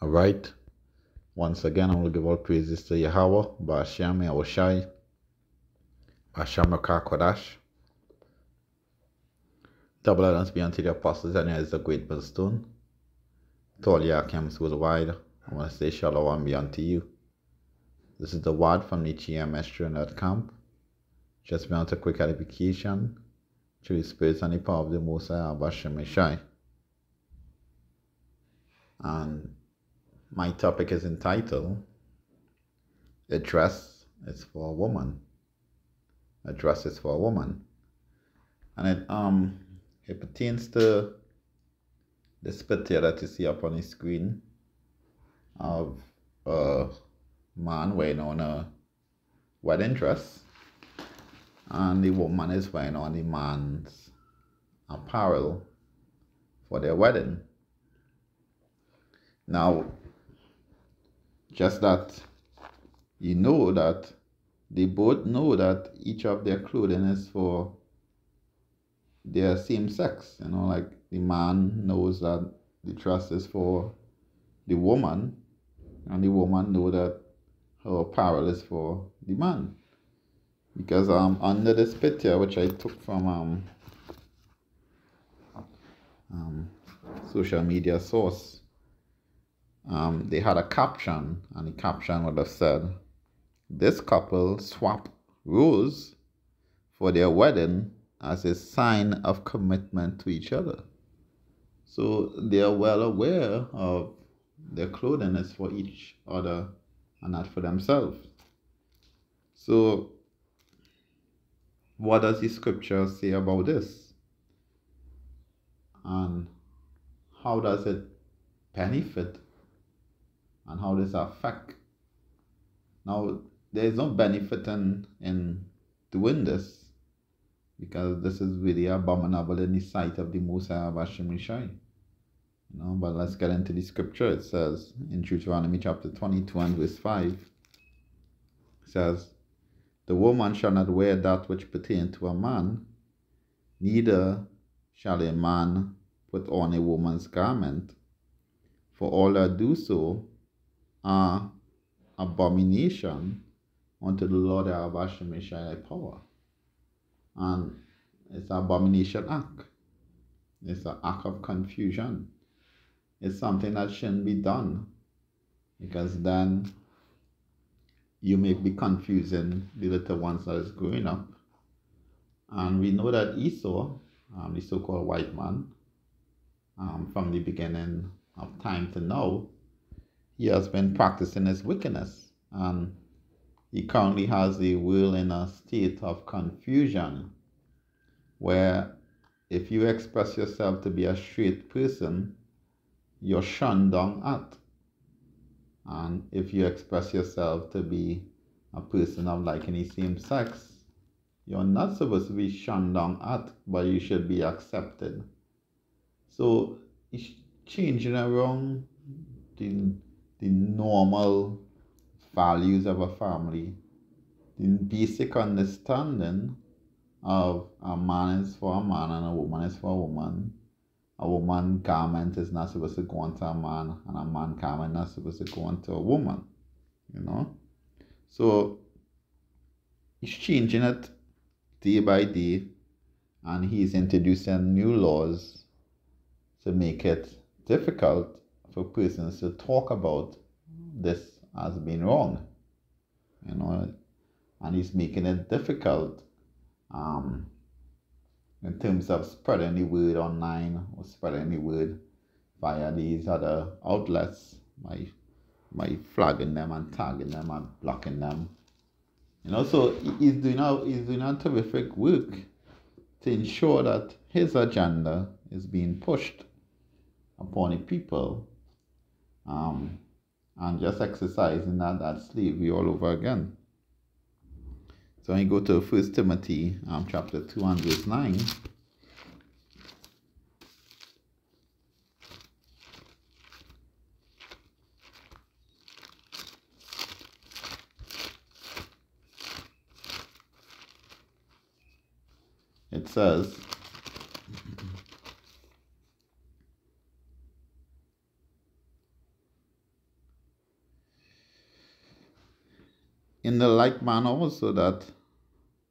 All right. Once again, I will give all praises to Yahweh, Ba'ashem Yahushai, Ba'ashem Rakah Kodash. Double honors be unto the apostles and as the great millstone. To all Yakims worldwide, I want to say shalom be unto you. This is the word from the GMS camp. Just been out a quick edification through the spirits and the power of the Most High, Ba'ashem Yeshai. And my topic is entitled, A Dress is for a Woman. A dress is for a woman. And it pertains to this picture that you see up on the screen of a man wearing on a wedding dress, and the woman is wearing on the man's apparel for their wedding. Now, just that you know that they both know that each of their clothing is for their same sex. Like the man knows that the dress is for the woman, and the woman knows that her apparel is for the man. Because under this picture, which I took from social media source, they had a caption, and the caption would have said, "This couple swap roles for their wedding as a sign of commitment to each other." So they are well aware of their clothing is for each other and not for themselves. So what does the scripture say about this? And how does it benefit? And how does it affect? Now, there is no benefit in doing this, because this is really abominable in the sight of the Most High Ba'ashem Yeshai. But let's get into the scripture. It says in Deuteronomy chapter 22 and verse 5, it says, "The woman shall not wear that which pertaineth to a man, neither shall a man put on a woman's garment, for all that do so are abomination unto the Lord our Ba'ashem Yeshai power." And it's an abomination act. It's an act of confusion. It's something that shouldn't be done, because then you may be confusing the little ones that is growing up. And we know that Esau, the so-called white man, from the beginning of time to now, he has been practicing his wickedness, and he currently has the world in a state of confusion, where if you express yourself to be a straight person, you're shunned down at. And if you express yourself to be a person of liking the same sex, you're not supposed to be shunned down at, but you should be accepted. So it's changing around the normal values of a family, the basic understanding of a man is for a man and a woman is for a woman. A woman garment is not supposed to go onto a man, and a man garment not supposed to go onto a woman. So he's changing it day by day, and he's introducing new laws to make it difficult for persons to talk about this as being wrong. And he's making it difficult in terms of spreading the word online, or spreading the word via these other outlets, by flagging them and tagging them and blocking them. So he's doing a terrific work to ensure that his agenda is being pushed upon the people, and just exercising that slavery all over again. So when you go to 1 Timothy chapter 2 and verse 9, it says, In the like manner also that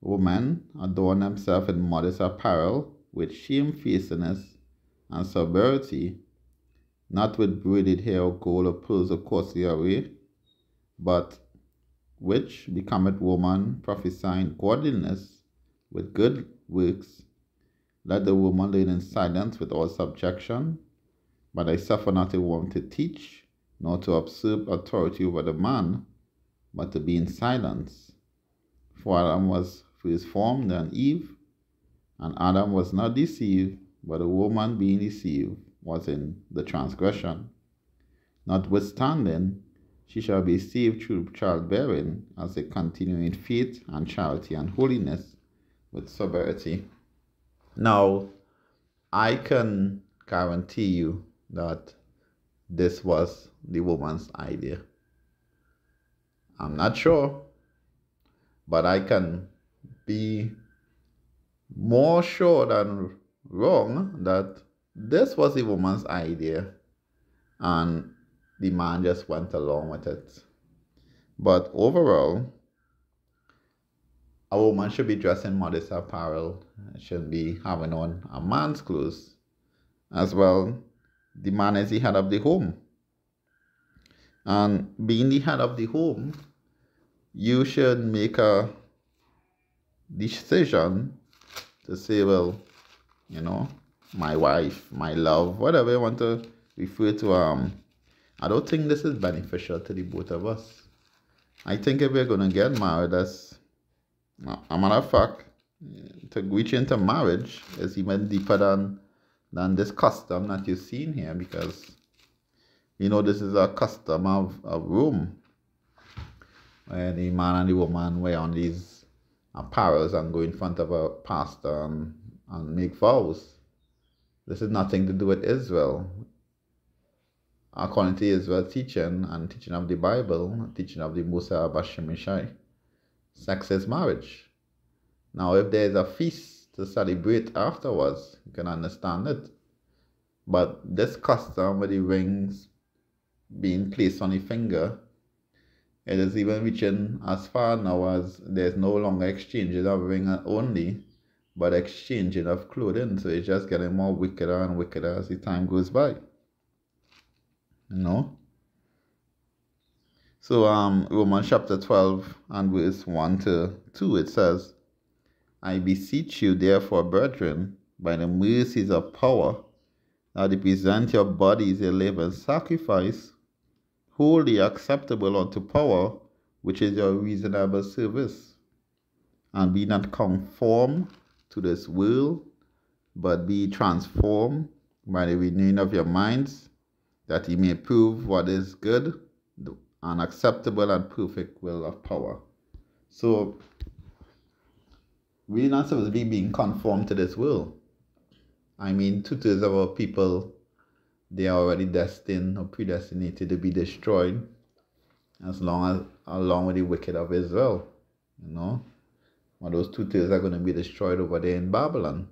women adorn themselves in modest apparel, with shamefacedness and sobriety, not with braided hair or gold or pearls or costly array, but which becometh woman prophesying godliness with good works. Let the woman learn in silence with all subjection. But I suffer not a woman to teach, nor to usurp authority over the man, but to be in silence. For Adam was first formed, then Eve, and Adam was not deceived, but the woman being deceived was in the transgression. Notwithstanding, she shall be saved through childbearing, as they continue in faith and charity and holiness with sobriety. Now, I can guarantee you that this was the woman's idea. I'm not sure, but I can be more sure than wrong that this was the woman's idea and the man just went along with it. But overall, a woman should be dressed in modest apparel, shouldn't be having on a man's clothes. As well, the man is the head of the home. And being the head of the home, you should make a decision to say, well, my wife, my love, whatever you want to refer to. I don't think this is beneficial to the both of us. I think if we're going to get married, that's a matter of fact, to reach into marriage is even deeper than this custom that you've seen here, because this is a custom of Rome, where the man and the woman wear on these apparels and go in front of a pastor and make vows. This is nothing to do with Israel. According to Israel's teaching and teaching of the Bible, teaching of the Musa Bashimishai, sex is marriage. Now, if there is a feast to celebrate afterwards, you can understand it. But this custom with the rings being placed on the finger, it is even reaching as far now as there's no longer exchanging of ring only, but exchanging of clothing. So it's just getting more wickeder and wickeder as the time goes by. So Romans chapter 12 and verse 1 to 2, it says, I beseech you therefore, brethren, by the mercies of power, that you present your bodies a living sacrifice, wholly acceptable unto power, which is your reasonable service. And be not conformed to this world, but be transformed by the renewing of your minds, that ye may prove what is good and acceptable and perfect will of power. So, we're not supposed to be being conformed to this world. I mean, 2/3 of our people, they are already destined or predestinated to be destroyed, along with the wicked of Israel. Well, those 2/3 are going to be destroyed over there in Babylon.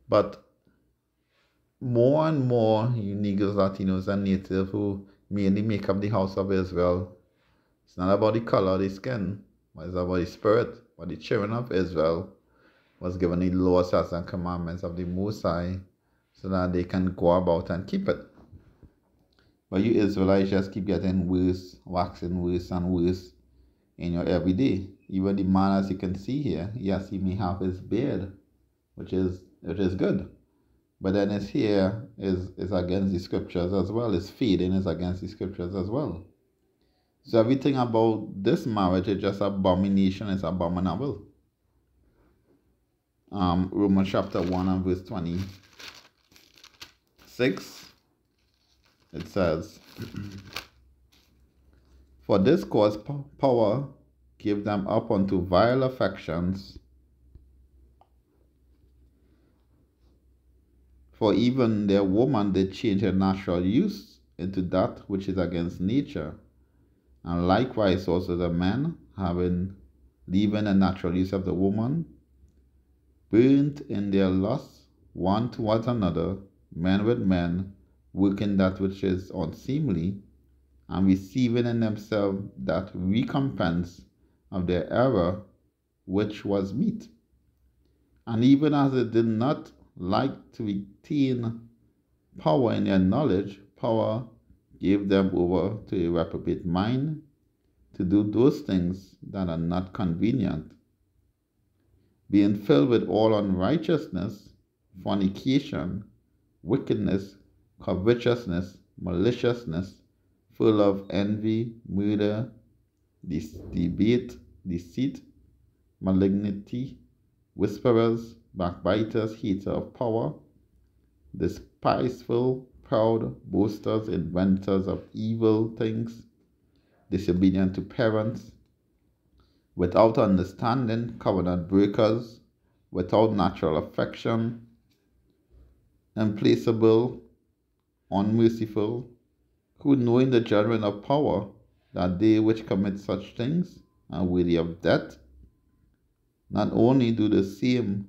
But more and more, you Negroes, Latinos, and Natives who mainly make up the house of Israel, it's not about the color of the skin, but it's about the spirit. But the children of Israel was given the laws and commandments of the Most High so that they can go about and keep it. But you Israelites just keep getting worse, waxing worse and worse in your everyday. Even the man, as you can see here, yes, he may have his beard, which is good. But then his hair is against the scriptures as well. His fading is against the scriptures as well. So everything about this marriage is just abomination, it's abominable. Romans chapter 1 and verse 26, it says, For this cause power gave them up unto vile affections, for even their woman did change her natural use into that which is against nature. And likewise also the men, leaving the natural use of the woman, burnt in their lust one towards another, men with men, working that which is unseemly, and receiving in themselves that recompense of their error which was meet. And even as they did not like to retain power in their knowledge, power gave them over to a reprobate mind to do those things that are not convenient, being filled with all unrighteousness, fornication, wickedness, covetousness, maliciousness, full of envy, murder, debate, deceit, malignity, whisperers, backbiters, haters of power, despiseful, proud, boasters, inventors of evil things, disobedient to parents, without understanding, covenant breakers, without natural affection, implacable, unmerciful, who knowing the judgment of power, that they which commit such things are worthy of death, not only do the same,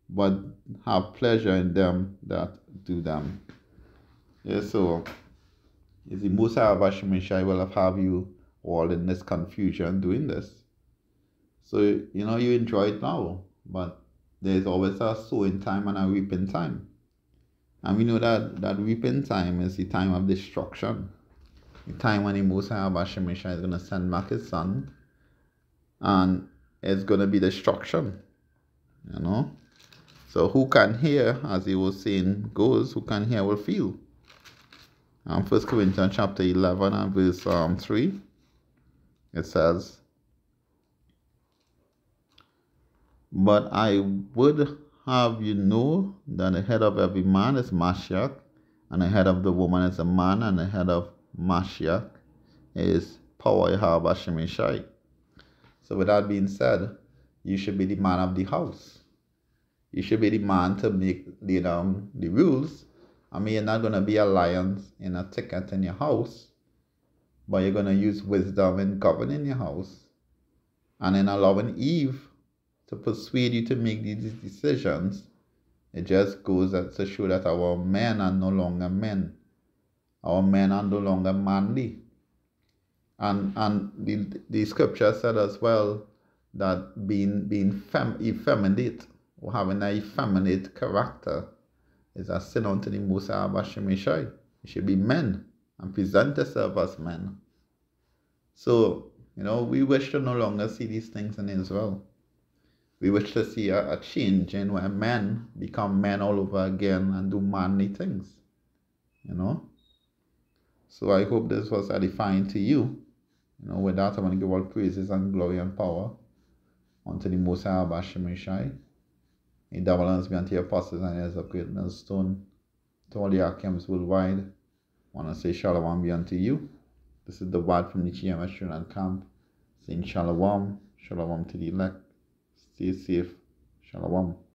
but have pleasure in them that do them. Yes, so is the Most High Hashem will have you all in this confusion doing this. So, you enjoy it now, but there's always a sowing time and a reaping time. And we know that reaping time is the time of destruction. The time when the Most High Hashem is going to send back his son, and it's going to be destruction. So who can hear, as he was saying goes, who can hear will feel. 1 Corinthians chapter 11 and verse 3, it says, "But I would have you know that the head of every man is Mashiach, and the head of the woman is a man, and the head of Mashiach is Power Yahweh Hashem Shai." So with that being said, you should be the man of the house. You should be the man to lay down the rules. I mean, you're not going to be a lion in a ticket in your house, but you're going to use wisdom in governing your house and in allowing Eve to persuade you to make these decisions. It just goes to show that our men are no longer men. Our men are no longer manly. And the scripture said as well that being effeminate or having an effeminate character is a sin unto the Most High Hashem Shai. You should be men and present yourself as men. So, we wish to no longer see these things in Israel. We wish to see a change in where men become men all over again and do manly things. So I hope this was edifying to you. With that, I want to give all praises and glory and power unto the Most High Hashem Shai. A double honors be unto your apostles and heirs of great millstone. To all the Akims worldwide, I want to say Shalom be unto you. This is the word from the GMS Trinidad camp, saying Shalom, Shalom to the elect. Stay safe. Shalom.